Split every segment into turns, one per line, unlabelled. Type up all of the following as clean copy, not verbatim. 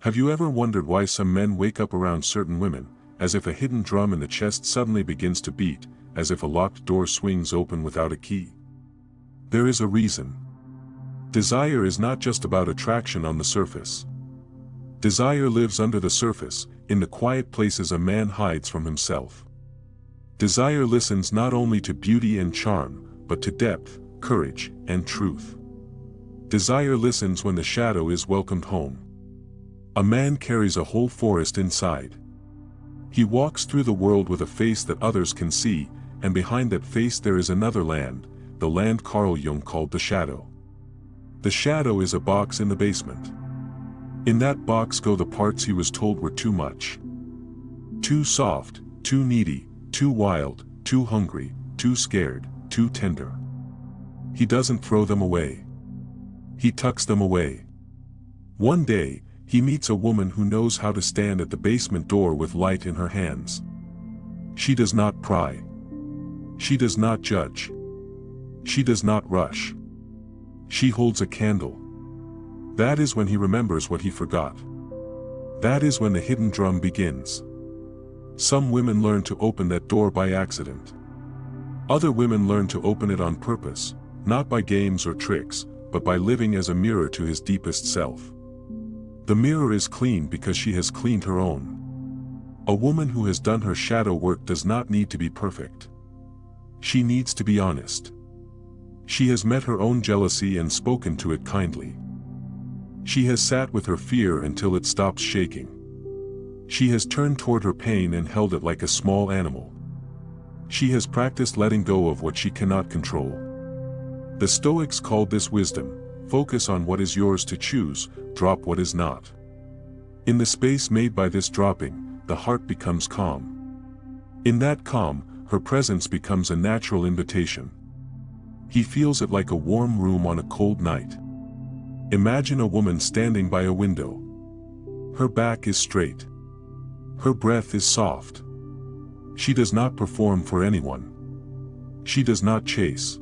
Have you ever wondered why some men wake up around certain women, as if a hidden drum in the chest suddenly begins to beat, as if a locked door swings open without a key? There is a reason. Desire is not just about attraction on the surface. Desire lives under the surface, in the quiet places a man hides from himself. Desire listens not only to beauty and charm, but to depth, courage, and truth. Desire listens when the shadow is welcomed home. A man carries a whole forest inside. He walks through the world with a face that others can see, and behind that face there is another land, the land Carl Jung called the shadow. The shadow is a box in the basement. In that box go the parts he was told were too much. Too soft, too needy, too wild, too hungry, too scared, too tender. He doesn't throw them away. He tucks them away. One day, he meets a woman who knows how to stand at the basement door with light in her hands. She does not pry. She does not judge. She does not rush. She holds a candle. That is when he remembers what he forgot. That is when the hidden drum begins. Some women learn to open that door by accident. Other women learn to open it on purpose, not by games or tricks, but by living as a mirror to his deepest self. The mirror is clean because she has cleaned her own. A woman who has done her shadow work does not need to be perfect. She needs to be honest. She has met her own jealousy and spoken to it kindly. She has sat with her fear until it stops shaking. She has turned toward her pain and held it like a small animal. She has practiced letting go of what she cannot control. The Stoics called this wisdom. Focus on what is yours to choose, drop what is not. In the space made by this dropping, the heart becomes calm. In that calm, her presence becomes a natural invitation. He feels it like a warm room on a cold night. Imagine a woman standing by a window. Her back is straight. Her breath is soft. She does not perform for anyone. She does not chase.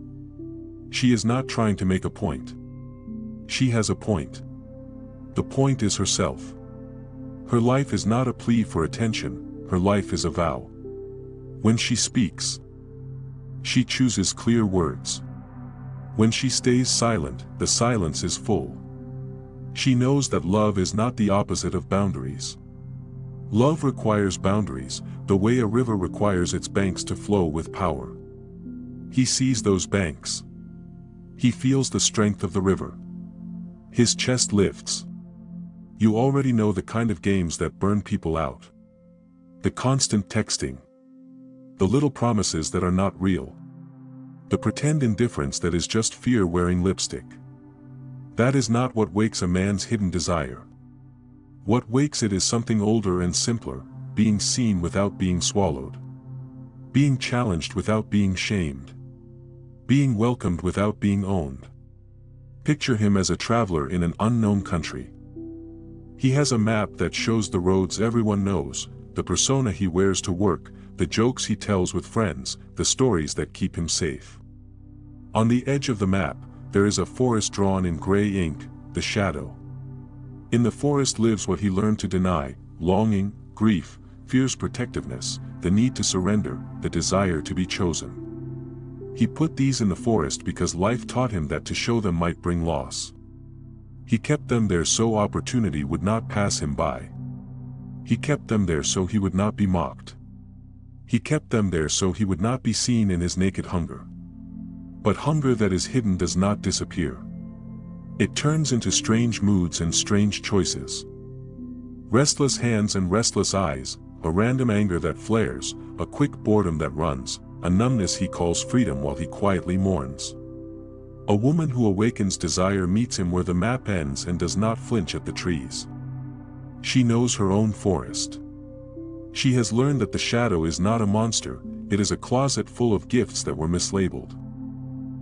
She is not trying to make a point. She has a point. The point is herself. Her life is not a plea for attention, her life is a vow. When she speaks, she chooses clear words. When she stays silent, the silence is full. She knows that love is not the opposite of boundaries. Love requires boundaries, the way a river requires its banks to flow with power. He sees those banks. He feels the strength of the river. His chest lifts. You already know the kind of games that burn people out. The constant texting. The little promises that are not real. The pretend indifference that is just fear wearing lipstick. That is not what wakes a man's hidden desire. What wakes it is something older and simpler, being seen without being swallowed. Being challenged without being shamed. Being welcomed without being owned. Picture him as a traveler in an unknown country. He has a map that shows the roads everyone knows, the persona he wears to work, the jokes he tells with friends, the stories that keep him safe. On the edge of the map, there is a forest drawn in gray ink, the shadow. In the forest lives what he learned to deny: longing, grief, fears, protectiveness, the need to surrender, the desire to be chosen. He put these in the forest because life taught him that to show them might bring loss. He kept them there so opportunity would not pass him by. He kept them there so he would not be mocked. He kept them there so he would not be seen in his naked hunger. But hunger that is hidden does not disappear. It turns into strange moods and strange choices. Restless hands and restless eyes, a random anger that flares, a quick boredom that runs, a numbness he calls freedom while he quietly mourns. A woman who awakens desire meets him where the map ends and does not flinch at the trees. She knows her own forest. She has learned that the shadow is not a monster, it is a closet full of gifts that were mislabeled.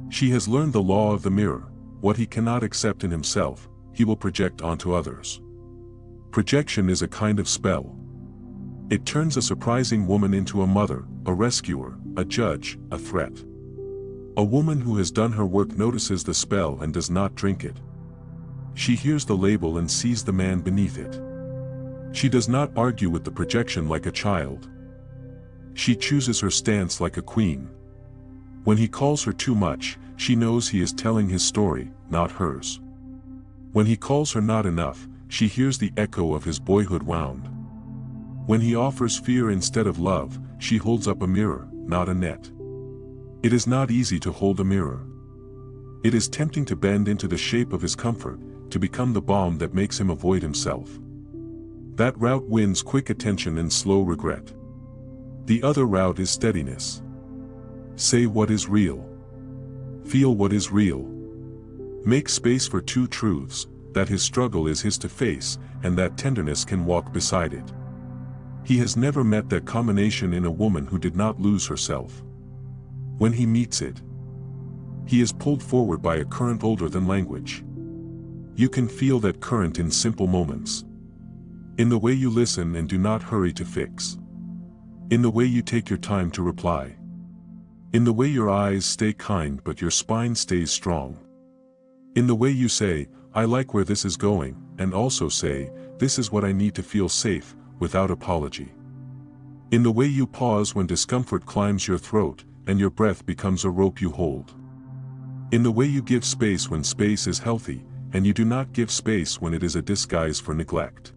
She has learned the law of the mirror: what he cannot accept in himself, he will project onto others. Projection is a kind of spell. It turns a surprising woman into a mother, a rescuer, a judge, a threat. A woman who has done her work notices the spell and does not drink it. She hears the label and sees the man beneath it. She does not argue with the projection like a child. She chooses her stance like a queen. When he calls her too much, she knows he is telling his story, not hers. When he calls her not enough, she hears the echo of his boyhood wound. When he offers fear instead of love, she holds up a mirror, not a net. It is not easy to hold a mirror. It is tempting to bend into the shape of his comfort, to become the balm that makes him avoid himself. That route wins quick attention and slow regret. The other route is steadiness. Say what is real. Feel what is real. Make space for two truths, that his struggle is his to face, and that tenderness can walk beside it. He has never met that combination in a woman who did not lose herself. When he meets it, he is pulled forward by a current older than language. You can feel that current in simple moments. In the way you listen and do not hurry to fix. In the way you take your time to reply. In the way your eyes stay kind but your spine stays strong. In the way you say, I like where this is going, and also say, this is what I need to feel safe, without apology. In the way you pause when discomfort climbs your throat, and your breath becomes a rope you hold. In the way you give space when space is healthy, and you do not give space when it is a disguise for neglect.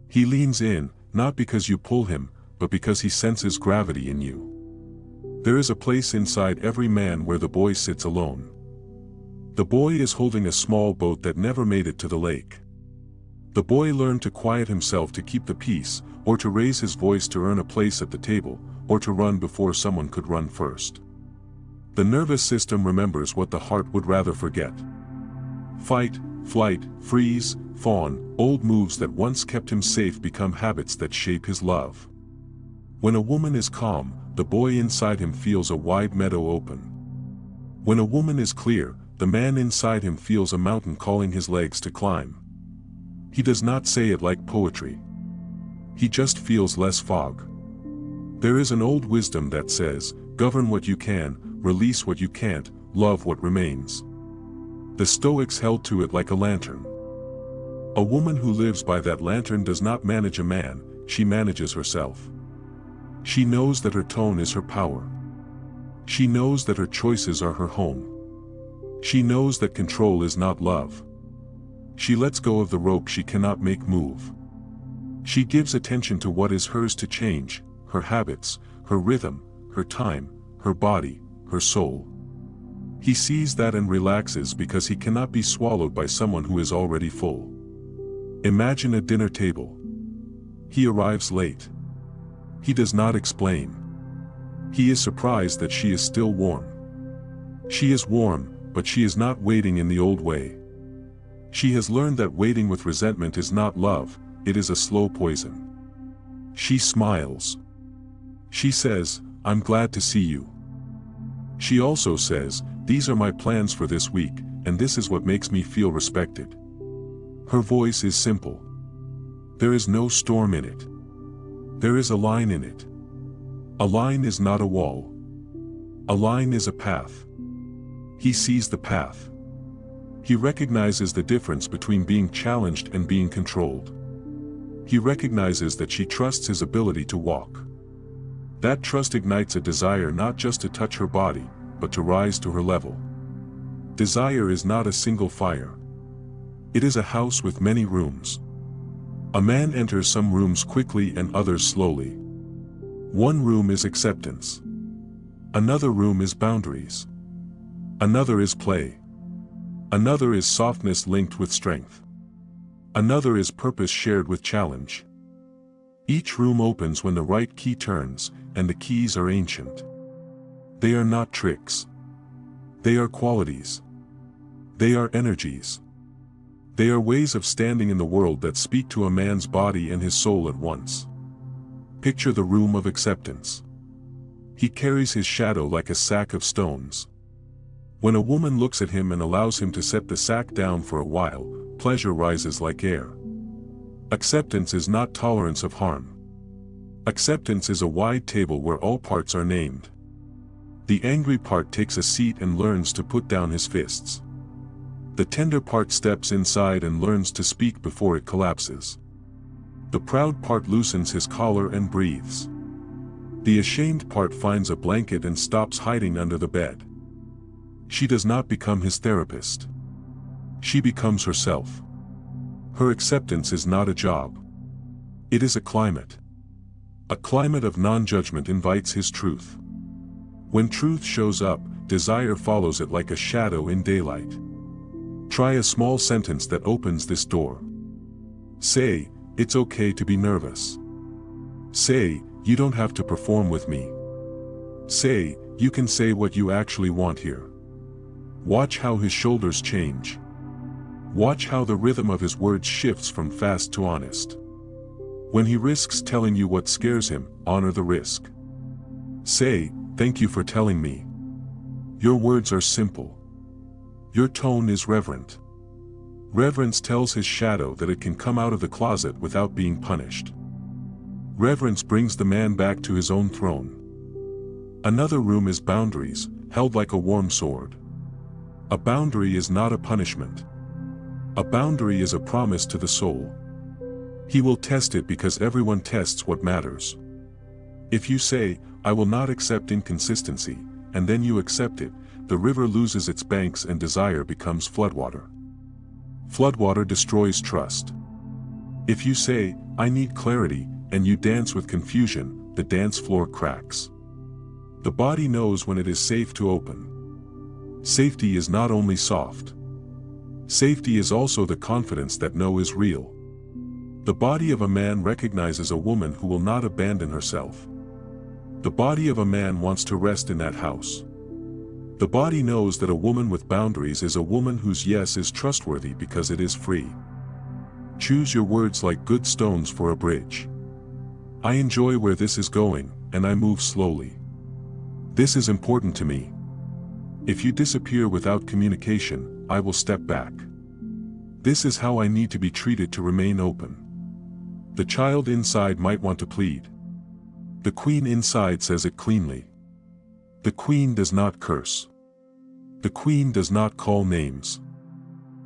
He leans in, not because you pull him, but because he senses gravity in you. There is a place inside every man where the boy sits alone. The boy is holding a small boat that never made it to the lake. The boy learned to quiet himself to keep the peace, or to raise his voice to earn a place at the table, or to run before someone could run first. The nervous system remembers what the heart would rather forget. Fight, flight, freeze, fawn, old moves that once kept him safe become habits that shape his love. When a woman is calm, the boy inside him feels a wide meadow open. When a woman is clear, the man inside him feels a mountain calling his legs to climb. He does not say it like poetry. He just feels less fog. There is an old wisdom that says, govern what you can, release what you can't, love what remains. The Stoics held to it like a lantern. A woman who lives by that lantern does not manage a man, she manages herself. She knows that her tone is her power. She knows that her choices are her home. She knows that control is not love. She lets go of the rope she cannot make move. She gives attention to what is hers to change, her habits, her rhythm, her time, her body, her soul. He sees that and relaxes because he cannot be swallowed by someone who is already full. Imagine a dinner table. He arrives late. He does not explain. He is surprised that she is still warm. She is warm, but she is not waiting in the old way. She has learned that waiting with resentment is not love, it is a slow poison. She smiles. She says, I'm glad to see you. She also says, these are my plans for this week, and this is what makes me feel respected. Her voice is simple. There is no storm in it. There is a line in it. A line is not a wall. A line is a path. He sees the path. He recognizes the difference between being challenged and being controlled. He recognizes that she trusts his ability to walk. That trust ignites a desire not just to touch her body, but to rise to her level. Desire is not a single fire. It is a house with many rooms. A man enters some rooms quickly and others slowly. One room is acceptance. Another room is boundaries. Another is play. Another is softness linked with strength. Another is purpose shared with challenge. Each room opens when the right key turns, and the keys are ancient. They are not tricks. They are qualities. They are energies. They are ways of standing in the world that speak to a man's body and his soul at once. Picture the room of acceptance. He carries his shadow like a sack of stones. When a woman looks at him and allows him to set the sack down for a while, pleasure rises like air. Acceptance is not tolerance of harm. Acceptance is a wide table where all parts are named. The angry part takes a seat and learns to put down his fists. The tender part steps inside and learns to speak before it collapses. The proud part loosens his collar and breathes. The ashamed part finds a blanket and stops hiding under the bed. She does not become his therapist. She becomes herself. Her acceptance is not a job. It is a climate. A climate of non-judgment invites his truth. When truth shows up, desire follows it like a shadow in daylight. Try a small sentence that opens this door. Say, "It's okay to be nervous." Say, "You don't have to perform with me." Say, "You can say what you actually want here." Watch how his shoulders change. Watch how the rhythm of his words shifts from fast to honest. When he risks telling you what scares him, honor the risk. Say, "Thank you for telling me." Your words are simple. Your tone is reverent. Reverence tells his shadow that it can come out of the closet without being punished. Reverence brings the man back to his own throne. Another room is boundaries, held like a warm sword. A boundary is not a punishment. A boundary is a promise to the soul. He will test it because everyone tests what matters. If you say, "I will not accept inconsistency," and then you accept it, the river loses its banks and desire becomes floodwater. Floodwater destroys trust. If you say, "I need clarity," and you dance with confusion, the dance floor cracks. The body knows when it is safe to open. Safety is not only soft. Safety is also the confidence that no is real. The body of a man recognizes a woman who will not abandon herself. The body of a man wants to rest in that house. The body knows that a woman with boundaries is a woman whose yes is trustworthy because it is free. Choose your words like good stones for a bridge. I enjoy where this is going, and I move slowly. This is important to me. If you disappear without communication, I will step back. This is how I need to be treated to remain open. The child inside might want to plead. The queen inside says it cleanly. The queen does not curse. The queen does not call names.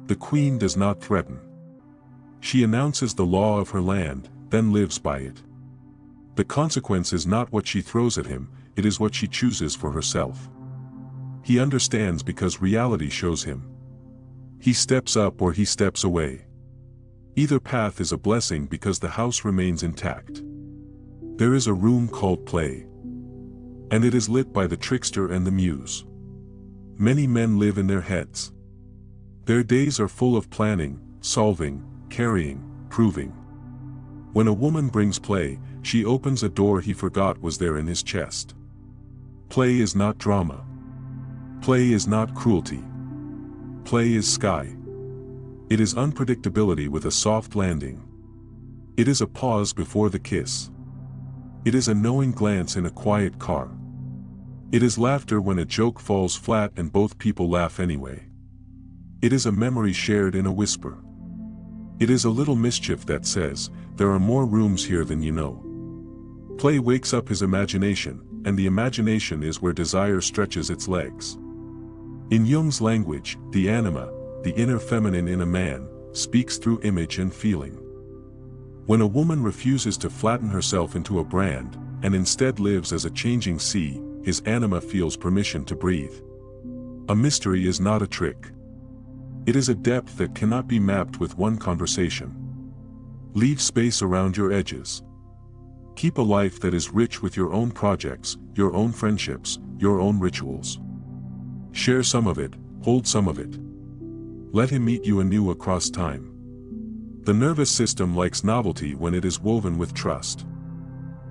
The queen does not threaten. She announces the law of her land, then lives by it. The consequence is not what she throws at him, it is what she chooses for herself. He understands because reality shows him. He steps up or he steps away. Either path is a blessing because the house remains intact. There is a room called play. And it is lit by the trickster and the muse. Many men live in their heads. Their days are full of planning, solving, carrying, proving. When a woman brings play, she opens a door he forgot was there in his chest. Play is not drama. Play is not cruelty. Play is sky. It is unpredictability with a soft landing. It is a pause before the kiss. It is a knowing glance in a quiet car. It is laughter when a joke falls flat and both people laugh anyway. It is a memory shared in a whisper. It is a little mischief that says, "There are more rooms here than you know." Play wakes up his imagination, and the imagination is where desire stretches its legs. In Jung's language, the anima, the inner feminine in a man, speaks through image and feeling. When a woman refuses to flatten herself into a brand, and instead lives as a changing sea, his anima feels permission to breathe. A mystery is not a trick. It is a depth that cannot be mapped with one conversation. Leave space around your edges. Keep a life that is rich with your own projects, your own friendships, your own rituals. Share some of it, hold some of it. Let him meet you anew across time. The nervous system likes novelty when it is woven with trust.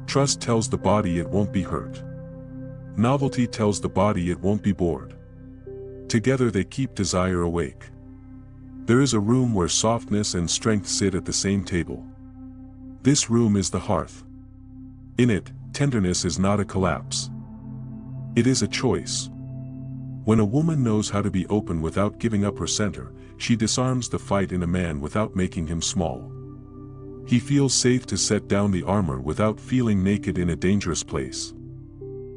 Trust tells the body it won't be hurt. Novelty tells the body it won't be bored. Together they keep desire awake. There is a room where softness and strength sit at the same table. This room is the hearth. In it, tenderness is not a collapse. It is a choice. When a woman knows how to be open without giving up her center, she disarms the fight in a man without making him small. He feels safe to set down the armor without feeling naked in a dangerous place.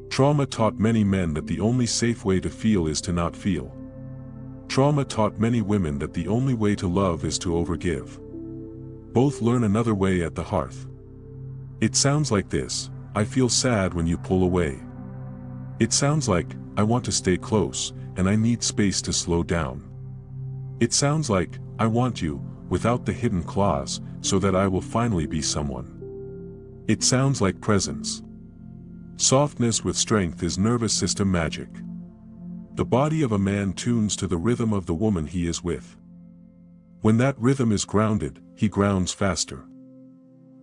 Trauma taught many men that the only safe way to feel is to not feel. Trauma taught many women that the only way to love is to overgive. Both learn another way at the hearth. It sounds like this: I feel sad when you pull away. It sounds like, I want to stay close, and I need space to slow down. It sounds like, I want you, without the hidden clause, so that I will finally be someone. It sounds like presence. Softness with strength is nervous system magic. The body of a man tunes to the rhythm of the woman he is with. When that rhythm is grounded, he grounds faster.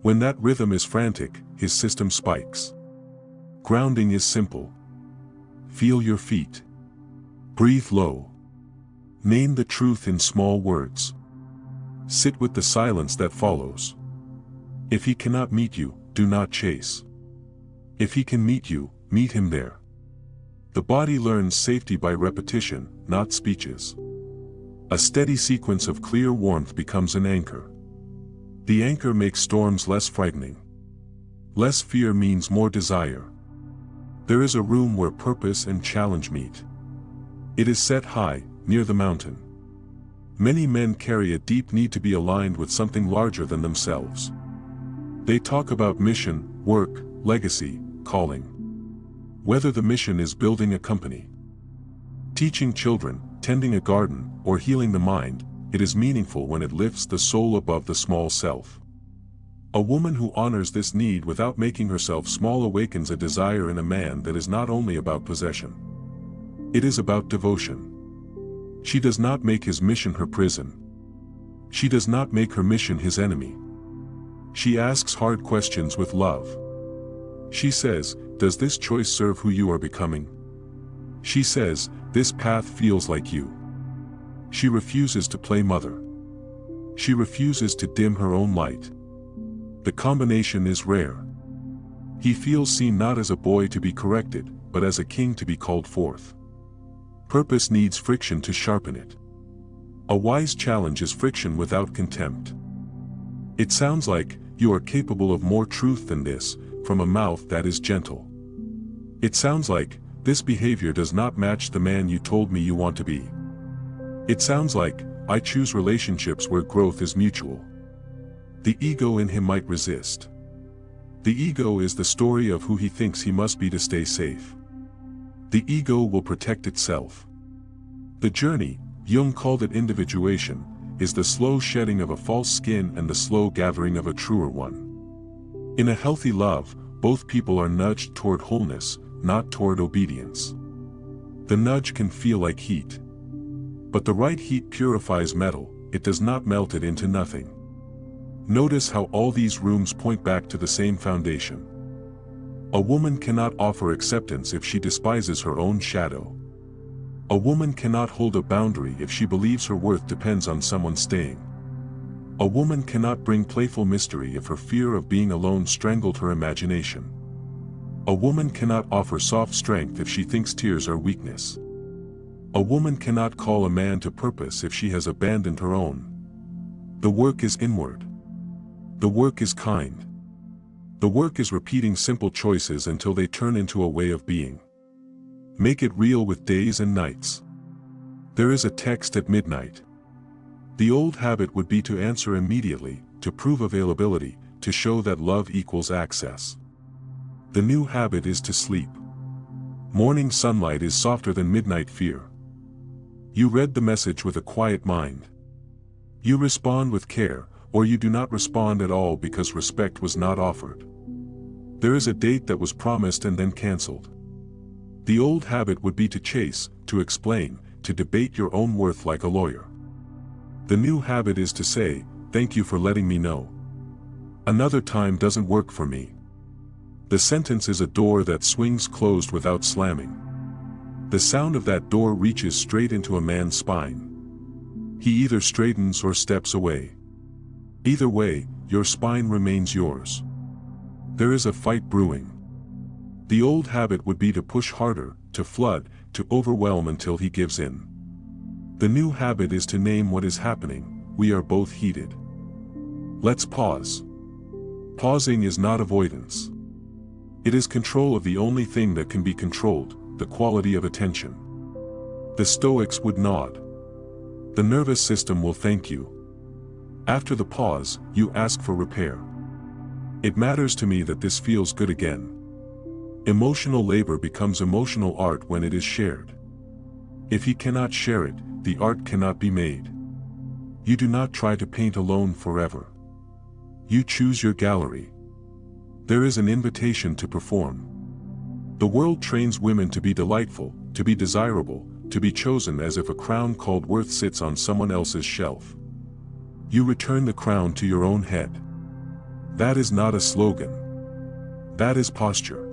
When that rhythm is frantic, his system spikes. Grounding is simple. Feel your feet. Breathe low. Name the truth in small words. Sit with the silence that follows. If he cannot meet you, do not chase. If he can meet you, meet him there. The body learns safety by repetition, not speeches. A steady sequence of clear warmth becomes an anchor. The anchor makes storms less frightening. Less fear means more desire. There is a room where purpose and challenge meet. It is set high, near the mountain. Many men carry a deep need to be aligned with something larger than themselves. They talk about mission, work, legacy, calling. Whether the mission is building a company, teaching children, tending a garden, or healing the mind, it is meaningful when it lifts the soul above the small self. A woman who honors this need without making herself small awakens a desire in a man that is not only about possession. It is about devotion. She does not make his mission her prison. She does not make her mission his enemy. She asks hard questions with love. She says, does this choice serve who you are becoming? She says, this path feels like you. She refuses to play mother. She refuses to dim her own light. The combination is rare. He feels seen not as a boy to be corrected, but as a king to be called forth. Purpose needs friction to sharpen it. A wise challenge is friction without contempt. It sounds like, you are capable of more truth than this, from a mouth that is gentle. It sounds like, this behavior does not match the man you told me you want to be. It sounds like, I choose relationships where growth is mutual. The ego in him might resist. The ego is the story of who he thinks he must be to stay safe. The ego will protect itself. The journey, Jung called it individuation, is the slow shedding of a false skin and the slow gathering of a truer one. In a healthy love, both people are nudged toward wholeness, not toward obedience. The nudge can feel like heat. But the right heat purifies metal, it does not melt it into nothing. Notice how all these rooms point back to the same foundation. A woman cannot offer acceptance if she despises her own shadow. A woman cannot hold a boundary if she believes her worth depends on someone staying. A woman cannot bring playful mystery if her fear of being alone strangled her imagination. A woman cannot offer soft strength if she thinks tears are weakness. A woman cannot call a man to purpose if she has abandoned her own. The work is inward. The work is kind. The work is repeating simple choices until they turn into a way of being. Make it real with days and nights. There is a text at midnight. The old habit would be to answer immediately, to prove availability, to show that love equals access. The new habit is to sleep. Morning sunlight is softer than midnight fear. You read the message with a quiet mind. You respond with care, or you do not respond at all because respect was not offered. There is a date that was promised and then cancelled. The old habit would be to chase, to explain, to debate your own worth like a lawyer. The new habit is to say, thank you for letting me know. Another time doesn't work for me. The sentence is a door that swings closed without slamming. The sound of that door reaches straight into a man's spine. He either straightens or steps away. Either way, your spine remains yours. There is a fight brewing. The old habit would be to push harder, to flood, to overwhelm until he gives in. The new habit is to name what is happening. We are both heated. Let's pause. Pausing is not avoidance. It is control of the only thing that can be controlled, the quality of attention. The Stoics would nod. The nervous system will thank you. After the pause, you ask for repair. It matters to me that this feels good again. Emotional labor becomes emotional art when it is shared. If he cannot share it, the art cannot be made. You do not try to paint alone forever. You choose your gallery. There is an invitation to perform. The world trains women to be delightful, to be desirable, to be chosen as if a crown called worth sits on someone else's shelf. You return the crown to your own head. That is not a slogan. That is posture.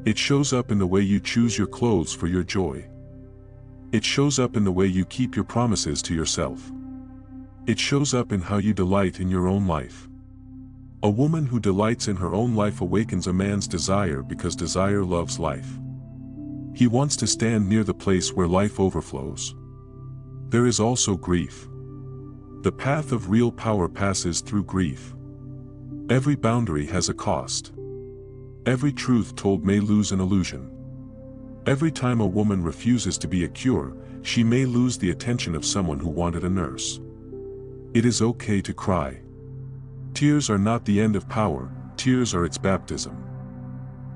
It shows up in the way you choose your clothes for your joy. It shows up in the way you keep your promises to yourself. It shows up in how you delight in your own life. A woman who delights in her own life awakens a man's desire because desire loves life. He wants to stand near the place where life overflows. There is also grief. The path of real power passes through grief. Every boundary has a cost. Every truth told may lose an illusion. Every time a woman refuses to be a cure, she may lose the attention of someone who wanted a nurse. It is okay to cry. Tears are not the end of power, tears are its baptism.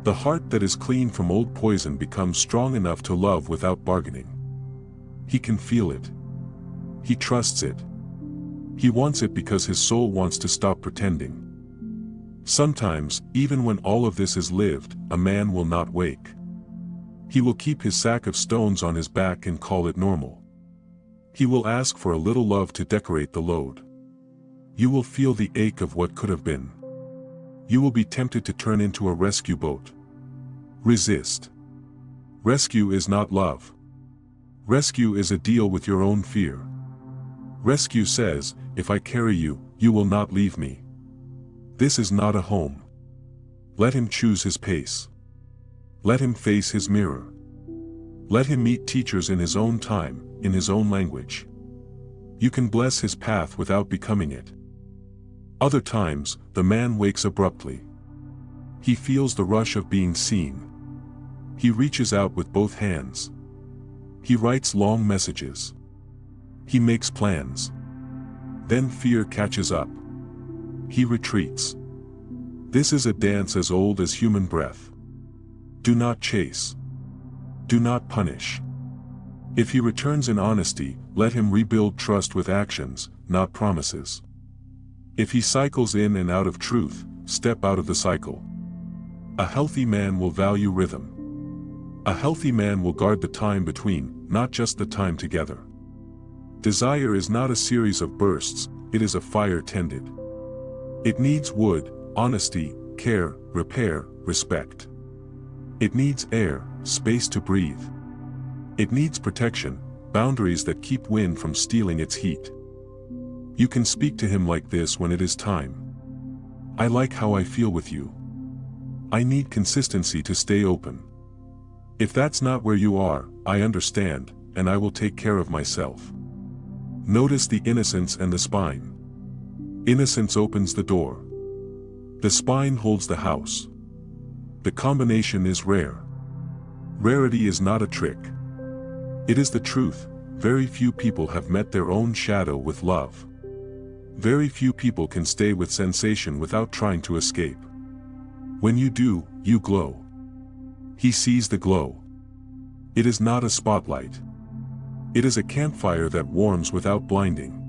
The heart that is clean from old poison becomes strong enough to love without bargaining. He can feel it. He trusts it. He wants it because his soul wants to stop pretending. Sometimes, even when all of this is lived, a man will not wake. He will keep his sack of stones on his back and call it normal. He will ask for a little love to decorate the load. You will feel the ache of what could have been. You will be tempted to turn into a rescue boat. Resist. Rescue is not love. Rescue is a deal with your own fear. Rescue says, if I carry you, you will not leave me. This is not a home. Let him choose his pace. Let him face his mirror. Let him meet teachers in his own time, in his own language. You can bless his path without becoming it. Other times, the man wakes abruptly. He feels the rush of being seen. He reaches out with both hands. He writes long messages. He makes plans. Then fear catches up. He retreats. This is a dance as old as human breath. Do not chase. Do not punish. If he returns in honesty, let him rebuild trust with actions, not promises. If he cycles in and out of truth, step out of the cycle. A healthy man will value rhythm. A healthy man will guard the time between, not just the time together. Desire is not a series of bursts, it is a fire tended. It needs wood, honesty, care, repair, respect. It needs air, space to breathe. It needs protection, boundaries that keep wind from stealing its heat. You can speak to him like this when it is time. I like how I feel with you. I need consistency to stay open. If that's not where you are, I understand, and I will take care of myself. Notice the innocence and the spine. Innocence opens the door. The spine holds the house. The combination is rare. Rarity is not a trick. It is the truth. Very few people have met their own shadow with love. Very few people can stay with sensation without trying to escape. When you do, you glow. He sees the glow. It is not a spotlight. It is a campfire that warms without blinding.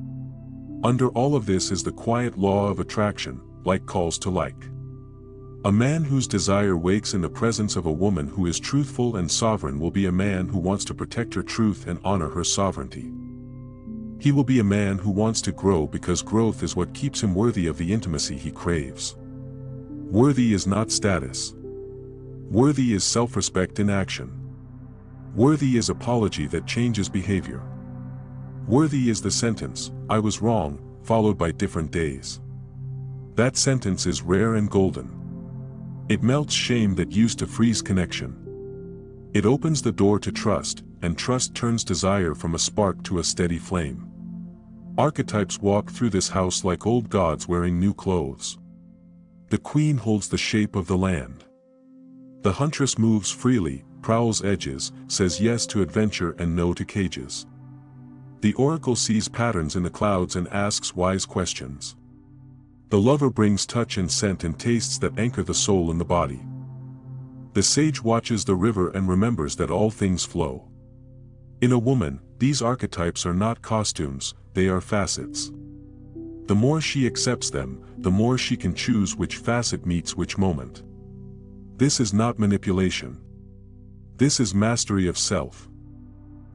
Under all of this is the quiet law of attraction, like calls to like. A man whose desire wakes in the presence of a woman who is truthful and sovereign will be a man who wants to protect her truth and honor her sovereignty. He will be a man who wants to grow because growth is what keeps him worthy of the intimacy he craves. Worthy is not status. Worthy is self-respect in action. Worthy is apology that changes behavior. Worthy is the sentence, I was wrong, followed by different days. That sentence is rare and golden. It melts shame that used to freeze connection. It opens the door to trust, and trust turns desire from a spark to a steady flame. Archetypes walk through this house like old gods wearing new clothes. The queen holds the shape of the land. The huntress moves freely, prowls edges, says yes to adventure and no to cages. The oracle sees patterns in the clouds and asks wise questions. The lover brings touch and scent and tastes that anchor the soul in the body. The sage watches the river and remembers that all things flow. In a woman, these archetypes are not costumes, they are facets. The more she accepts them, the more she can choose which facet meets which moment. This is not manipulation. This is mastery of self.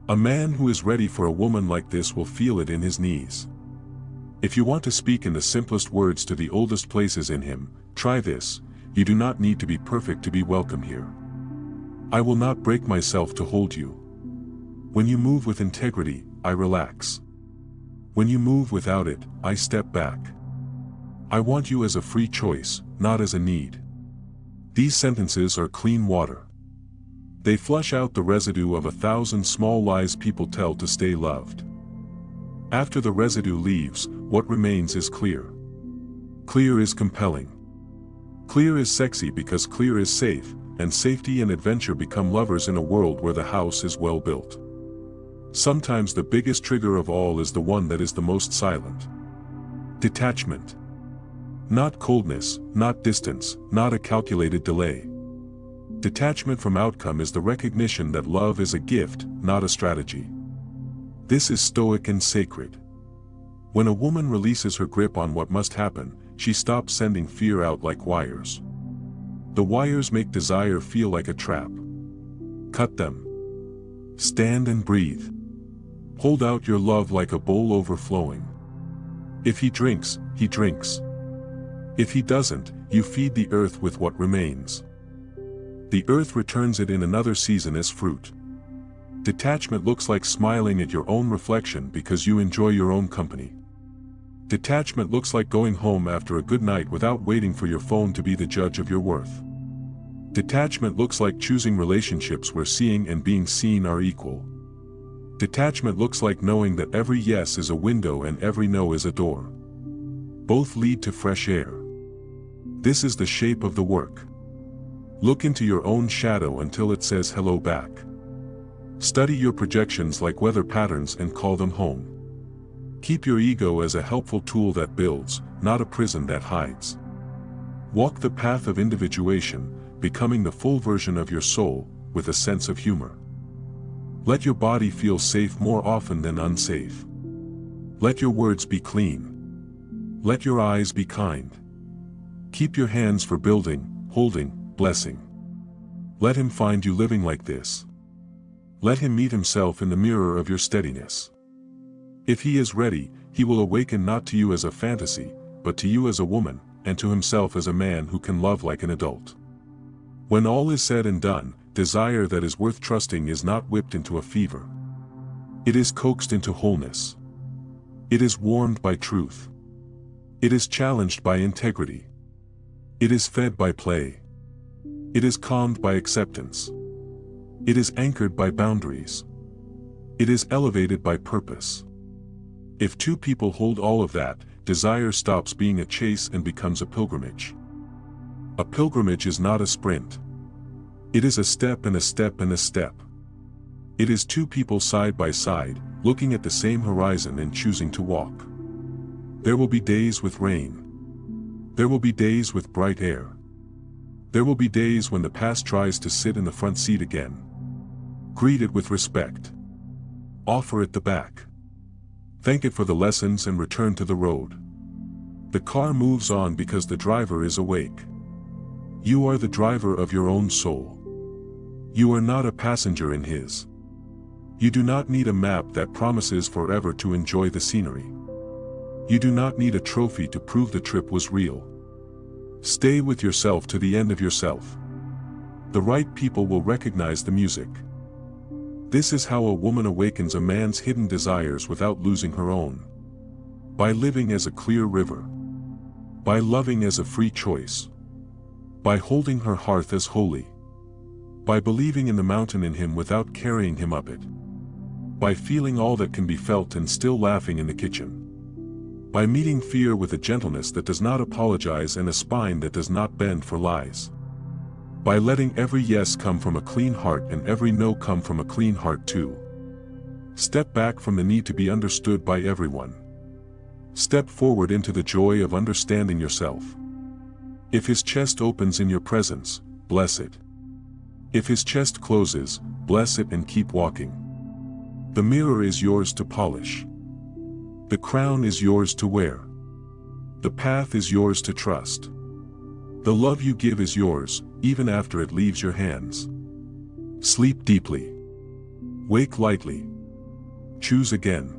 A man who is ready for a woman like this will feel it in his knees. If you want to speak in the simplest words to the oldest places in him, try this: you do not need to be perfect to be welcome here. I will not break myself to hold you. When you move with integrity, I relax. When you move without it, I step back. I want you as a free choice, not as a need. These sentences are clean water. They flush out the residue of 1,000 small lies people tell to stay loved. After the residue leaves, what remains is clear. Clear is compelling. Clear is sexy because clear is safe, and safety and adventure become lovers in a world where the house is well built. Sometimes the biggest trigger of all is the one that is the most silent. Detachment. Not coldness, not distance, not a calculated delay. Detachment from outcome is the recognition that love is a gift, not a strategy. This is stoic and sacred. When a woman releases her grip on what must happen, she stops sending fear out like wires. The wires make desire feel like a trap. Cut them. Stand and breathe. Hold out your love like a bowl overflowing. If he drinks, he drinks. If he doesn't, you feed the earth with what remains. The earth returns it in another season as fruit. Detachment looks like smiling at your own reflection because you enjoy your own company. Detachment looks like going home after a good night without waiting for your phone to be the judge of your worth. Detachment looks like choosing relationships where seeing and being seen are equal. Detachment looks like knowing that every yes is a window and every no is a door. Both lead to fresh air. This is the shape of the work. Look into your own shadow until it says hello back. Study your projections like weather patterns and call them home. Keep your ego as a helpful tool that builds, not a prison that hides. Walk the path of individuation, becoming the full version of your soul, with a sense of humor. Let your body feel safe more often than unsafe. Let your words be clean. Let your eyes be kind. Keep your hands for building, holding, blessing. Let him find you living like this. Let him meet himself in the mirror of your steadiness. If he is ready, he will awaken not to you as a fantasy, but to you as a woman, and to himself as a man who can love like an adult. When all is said and done, desire that is worth trusting is not whipped into a fever. It is coaxed into wholeness. It is warmed by truth. It is challenged by integrity. It is fed by play. It is calmed by acceptance. It is anchored by boundaries. It is elevated by purpose. If two people hold all of that, desire stops being a chase and becomes a pilgrimage. A pilgrimage is not a sprint. It is a step and a step and a step. It is two people side by side, looking at the same horizon and choosing to walk. There will be days with rain. There will be days with bright air. There will be days when the past tries to sit in the front seat again. Greet it with respect. Offer it the back. Thank it for the lessons and return to the road. The car moves on because the driver is awake. You are the driver of your own soul. You are not a passenger in his. You do not need a map that promises forever to enjoy the scenery. You do not need a trophy to prove the trip was real. Stay with yourself to the end of yourself. The right people will recognize the music. This is how a woman awakens a man's hidden desires without losing her own. By living as a clear river. By loving as a free choice. By holding her hearth as holy. By believing in the mountain in him without carrying him up it. By feeling all that can be felt and still laughing in the kitchen. By meeting fear with a gentleness that does not apologize and a spine that does not bend for lies. By letting every yes come from a clean heart and every no come from a clean heart too. Step back from the need to be understood by everyone. Step forward into the joy of understanding yourself. If his chest opens in your presence, bless it. If his chest closes, bless it and keep walking. The mirror is yours to polish. The crown is yours to wear. The path is yours to trust. The love you give is yours, even after it leaves your hands. Sleep deeply. Wake lightly. Choose again.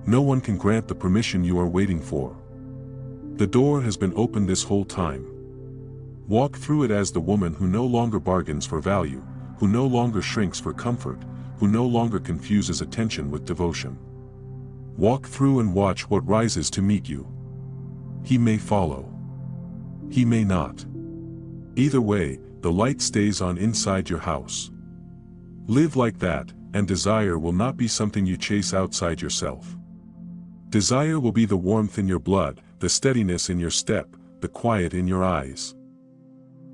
No one can grant the permission you are waiting for. The door has been opened this whole time. Walk through it as the woman who no longer bargains for value, who no longer shrinks for comfort, who no longer confuses attention with devotion. Walk through and watch what rises to meet you. He may follow. He may not. Either way, the light stays on inside your house. Live like that, and desire will not be something you chase outside yourself. Desire will be the warmth in your blood, the steadiness in your step, the quiet in your eyes.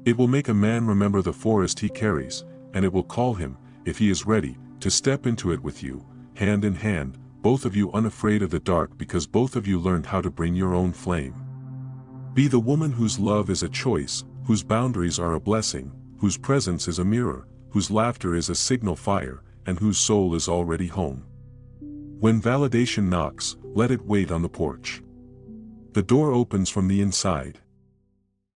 It will make a man remember the forest he carries, and it will call him, if he is ready, to step into it with you, hand in hand, both of you unafraid of the dark because both of you learned how to bring your own flame. Be the woman whose love is a choice, whose boundaries are a blessing, whose presence is a mirror, whose laughter is a signal fire, and whose soul is already home. When validation knocks, let it wait on the porch. The door opens from the inside.